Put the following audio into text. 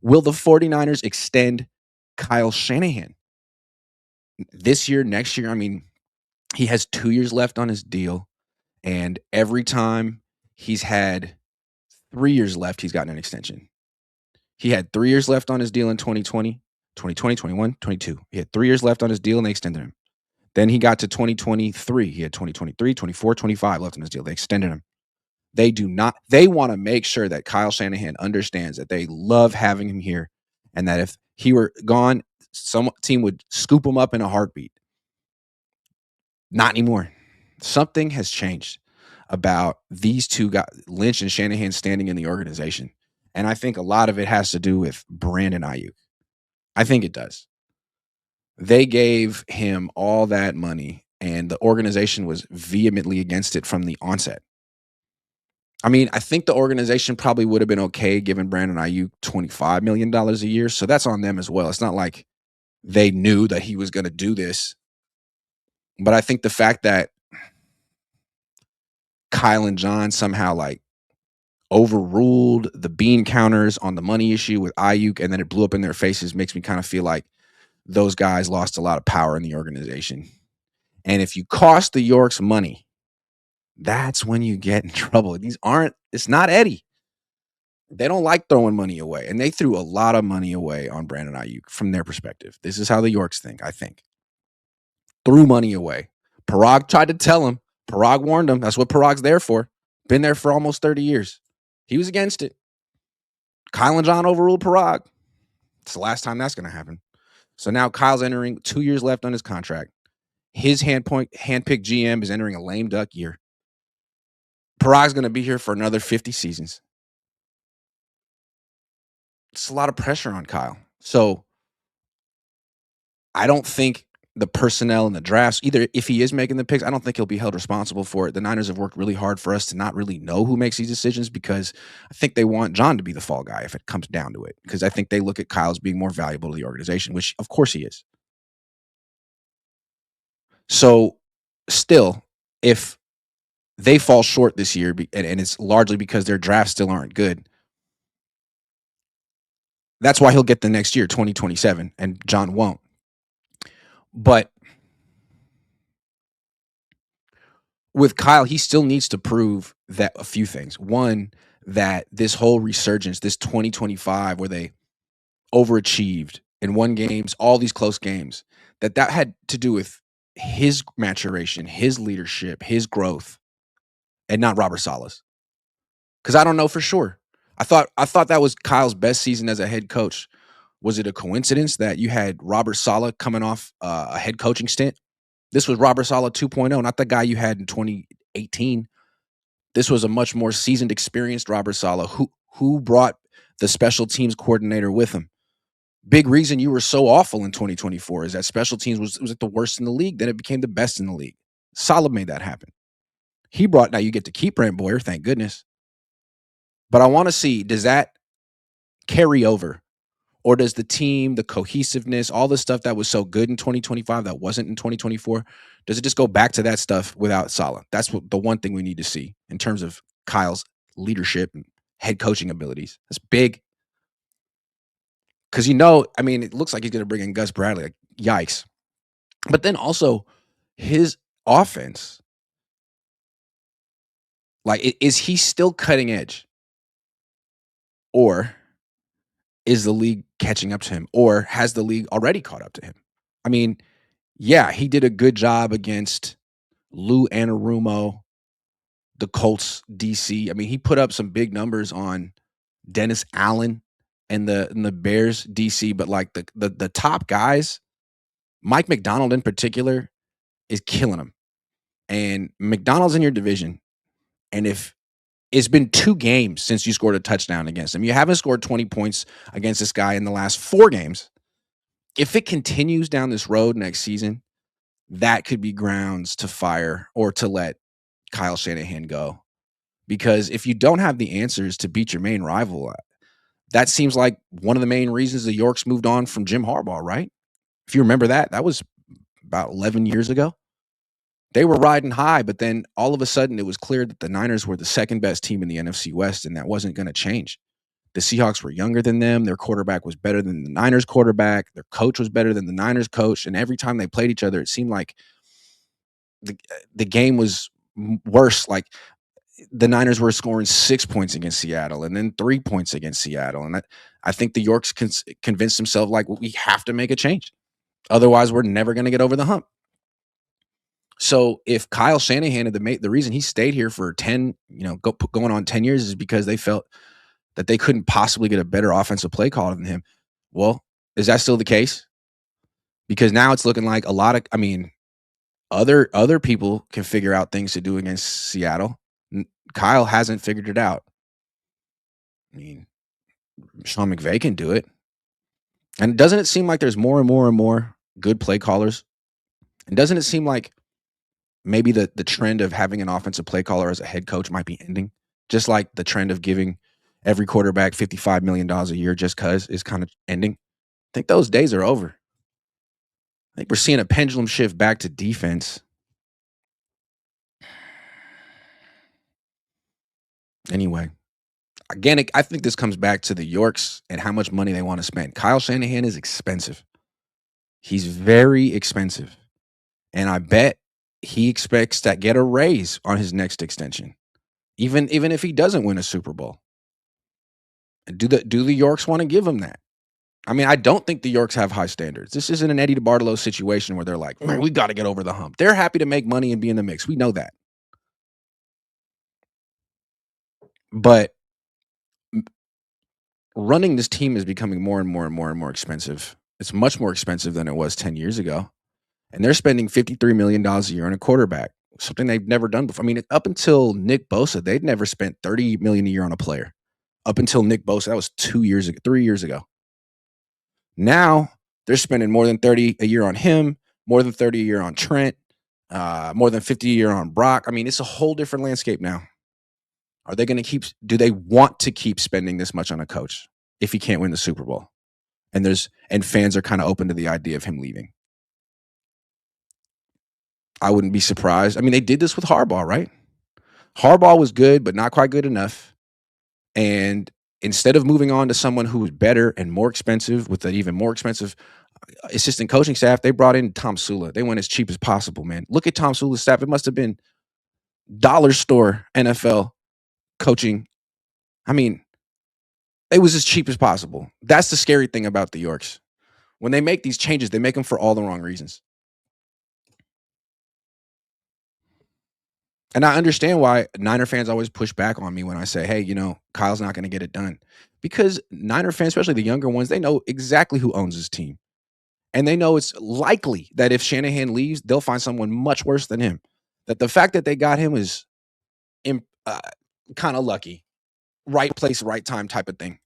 Will the 49ers extend Kyle Shanahan this year, next year? I mean, he has 2 years left on his deal, and every time he's had 3 years left, he's gotten an extension. He had 3 years left on his deal in 2020, 21, 22. He had 3 years left on his deal, and they extended him. Then he got to 2023. He had 2023, 24, 25 left on his deal. They extended him. They want to make sure that Kyle Shanahan understands that they love having him here, and that if he were gone, some team would scoop him up in a heartbeat. Not anymore. Something has changed about these two guys, Lynch and Shanahan, standing in the organization. And I think a lot of it has to do with Brandon Aiyuk. I think it does. They gave him all that money, and the organization was vehemently against it from the onset. I mean, I think the organization probably would have been okay giving Brandon Aiyuk $25 million a year. So that's on them as well. It's not like they knew that he was going to do this. But I think the fact that Kyle and John somehow like overruled the bean counters on the money issue with Aiyuk, and then it blew up in their faces, makes me kind of feel like those guys lost a lot of power in the organization. And if you cost the Yorks money, that's when you get in trouble. It's not Eddie. They don't like throwing money away. And they threw a lot of money away on Brandon Aiyuk from their perspective. This is how the Yorks think, I think. Threw money away. Parag tried to tell him. Parag warned him. That's what Parag's there for. Been there for almost 30 years. He was against it. Kyle and John overruled Parag. It's the last time that's going to happen. So now Kyle's entering 2 years left on his contract. His handpicked GM is entering a lame duck year. Parag's going to be here for another 50 seasons. It's a lot of pressure on Kyle. So I don't think the personnel and the drafts, either if he is making the picks, I don't think he'll be held responsible for it. The Niners have worked really hard for us to not really know who makes these decisions, because I think they want John to be the fall guy if it comes down to it, because I think they look at Kyle as being more valuable to the organization, which of course he is. So still, if they fall short this year, and it's largely because their drafts still aren't good, that's why he'll get the next year, 2027, and John won't. But with Kyle, he still needs to prove that a few things. One, that this whole resurgence, this 2025 where they overachieved and won games, all these close games, that had to do with his maturation, his leadership, his growth, and not Robert Saleh's. Because I don't know for sure. I thought that was Kyle's best season as a head coach. Was it a coincidence that you had Robert Saleh coming off a head coaching stint? This was Robert Saleh 2.0, not the guy you had in 2018. This was a much more seasoned, experienced Robert Saleh who brought the special teams coordinator with him. Big reason you were so awful in 2024 is that special teams was at the worst in the league. Then it became the best in the league. Saleh made that happen. Now you get to keep Brant Boyer, thank goodness. But I want to see, does that carry over? Or does the team, the cohesiveness, all the stuff that was so good in 2025 that wasn't in 2024, does it just go back to that stuff without Saleh? That's the one thing we need to see in terms of Kyle's leadership and head coaching abilities. That's big. Because, it looks like he's going to bring in Gus Bradley. Like, yikes. But then also his offense. Like, is he still cutting edge? Or is the league catching up to him? Or has the league already caught up to him? I mean, yeah, he did a good job against Lou Anarumo, the Colts DC. I mean, he put up some big numbers on Dennis Allen and the Bears DC, but like the top guys, Mike McDonald in particular, is killing him. And McDonald's in your division. And if it's been 2 games since you scored a touchdown against him, you haven't scored 20 points against this guy in the last 4 games. If it continues down this road next season, that could be grounds to fire or to let Kyle Shanahan go. Because if you don't have the answers to beat your main rival, that seems like one of the main reasons the Yorks moved on from Jim Harbaugh, right? If you remember that was about 11 years ago. They were riding high, but then all of a sudden it was clear that the Niners were the second best team in the NFC West, and that wasn't going to change. The Seahawks were younger than them. Their quarterback was better than the Niners quarterback. Their coach was better than the Niners coach. And every time they played each other, it seemed like the game was worse. Like the Niners were scoring 6 points against Seattle and then 3 points against Seattle. And I think the Yorks convinced themselves like, well, we have to make a change. Otherwise, we're never going to get over the hump. So if Kyle Shanahan, the reason he stayed here for 10, going on 10 years is because they felt that they couldn't possibly get a better offensive play caller than him. Well, is that still the case? Because now it's looking like other people can figure out things to do against Seattle. Kyle hasn't figured it out. I mean, Sean McVay can do it. And doesn't it seem like there's more and more and more good play callers? And doesn't it seem like maybe the trend of having an offensive play caller as a head coach might be ending? Just like the trend of giving every quarterback $55 million a year just because is kind of ending. I think those days are over. I think we're seeing a pendulum shift back to defense. Anyway, again, I think this comes back to the Yorks and how much money they want to spend. Kyle Shanahan is expensive. He's very expensive. And I bet he expects to get a raise on his next extension, even if he doesn't win a Super Bowl. Do the Yorks want to give him that? I mean, I don't think the Yorks have high standards. This isn't an Eddie DeBartolo situation where they're like, man, we got to get over the hump. They're happy to make money and be in the mix. We know that. But running this team is becoming more and more and more and more expensive. It's much more expensive than it was 10 years ago. And they're spending $53 million a year on a quarterback, something they've never done before. I mean, up until Nick Bosa, they'd never spent $30 million a year on a player. Up until Nick Bosa, that was 3 years ago. Now they're spending more than 30 a year on him, more than 30 a year on Trent, more than 50 a year on Brock. I mean, it's a whole different landscape now. Are they going to do they want to keep spending this much on a coach if he can't win the Super Bowl? And fans are kind of open to the idea of him leaving. I wouldn't be surprised. I mean, they did this with Harbaugh, right? Harbaugh was good, but not quite good enough. And instead of moving on to someone who was better and more expensive with an even more expensive assistant coaching staff, they brought in Tom Sula. They went as cheap as possible, man. Look at Tom Sula's staff. It must have been dollar store NFL coaching. I mean, it was as cheap as possible. That's the scary thing about the Yorks. When they make these changes, they make them for all the wrong reasons. And I understand why Niner fans always push back on me when I say, hey, Kyle's not going to get it done. Because Niner fans, especially the younger ones, they know exactly who owns his team. And they know it's likely that if Shanahan leaves, they'll find someone much worse than him. That the fact that they got him is kind of lucky. Right place, right time type of thing.